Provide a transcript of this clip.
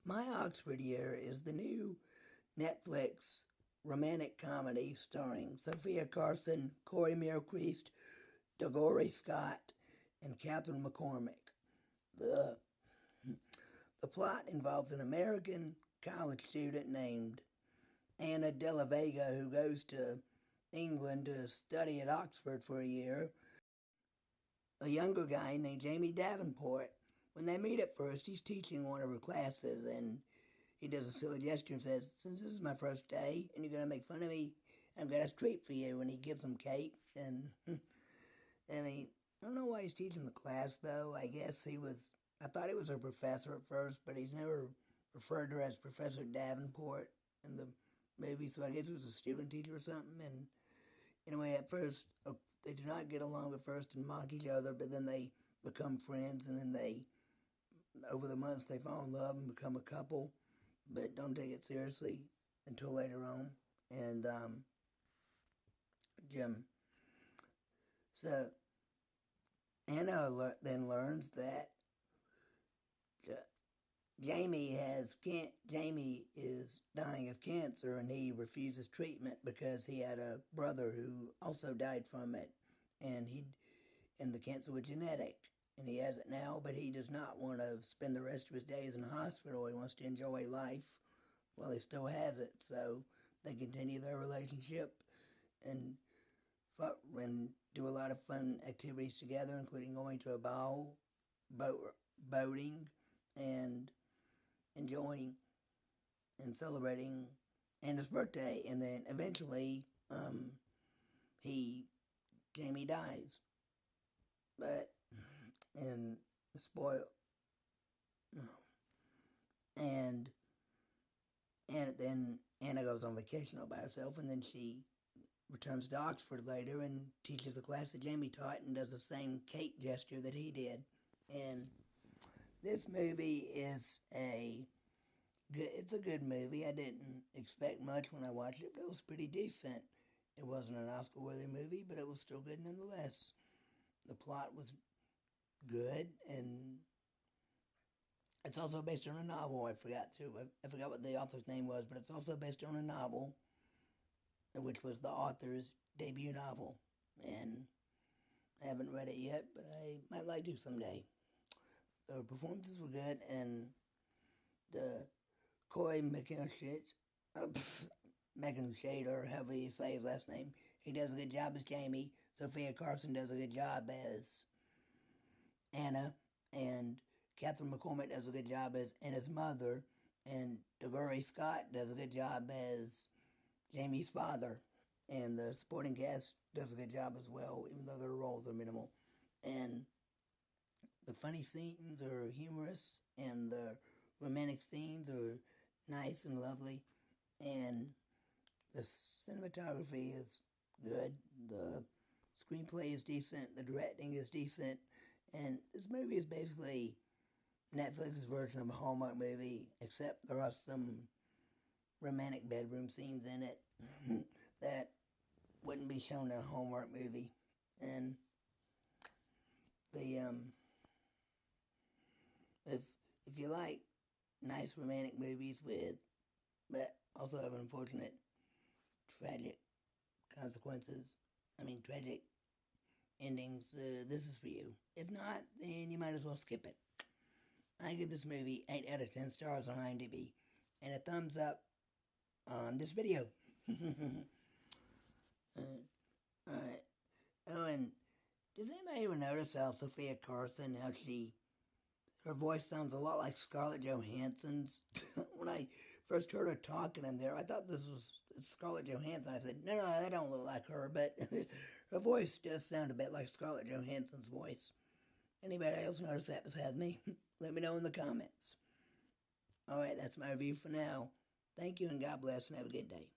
My Oxford Year is the new Netflix romantic comedy starring Sofia Carson, Corey Milcreast, Dougray Scott, and Catherine McCormack. The, the plot involves an American college student named Anna Della Vega who goes to England to study at Oxford for a year. A younger guy named Jamie Davenport. When they meet at first, he's teaching one of her classes, and he does a silly gesture and says, "Since this is my first day and you're going to make fun of me, I've got a treat for you." And he gives him cake. And I mean, I don't know why he's teaching the class, though. I thought he was her professor at first, but he's never referred to her as Professor Davenport in the movie, so I guess he was a student teacher or something. And anyway, at first, they do not get along at first and mock each other, but then they become friends, and then over the months, they fall in love and become a couple, but don't take it seriously until later on. And Jim, so Anna then learns that Jamie is dying of cancer, and he refuses treatment because he had a brother who also died from it, and the cancer was genetic, and he has it now, but he does not want to spend the rest of his days in the hospital. He wants to enjoy life while he still has it. So they continue their relationship and do a lot of fun activities together, including going to a ball, boating, and enjoying and celebrating Anna's birthday. And then eventually, Jamie dies. But, and spoil, and then Anna goes on vacation all by herself, and then she returns to Oxford later and teaches the class that Jamie taught and does the same cake gesture that he did. And this movie is it's a good movie. I didn't expect much when I watched it, but it was pretty decent. It wasn't an Oscar-worthy movie, but it was still good nonetheless. The plot was good, and it's also based on a novel. I forgot what the author's name was, but it's also based on a novel, which was the author's debut novel. And I haven't read it yet, but I might like to someday. The performances were good, and the Corey McIntosh, or however you say his last name, he does a good job as Jamie. Sofia Carson does a good job as Anna, and Catherine McCormack does a good job as Anna's mother, and Dougray Scott does a good job as Jamie's father, and the supporting cast does a good job as well, even though their roles are minimal. And the funny scenes are humorous, and the romantic scenes are nice and lovely, and the cinematography is good, the screenplay is decent, the directing is decent, and this movie is basically Netflix's version of a Hallmark movie, except there are some romantic bedroom scenes in it that wouldn't be shown in a Hallmark movie. And if you like nice romantic movies but also have unfortunate tragic tragic endings, this is for you. If not, then you might as well skip it. I give this movie 8 out of 10 stars on IMDb, and a thumbs up on this video. Alright. Oh, and does anybody ever notice how Sofia Carson, her voice sounds a lot like Scarlett Johansson's? When I first heard her talking in there, I thought this was Scarlett Johansson. I said, no, that don't look like her, but her voice does sound a bit like Scarlett Johansson's voice. Anybody else notice that besides me? Let me know in the comments. Alright, that's my review for now. Thank you, and God bless, and have a good day.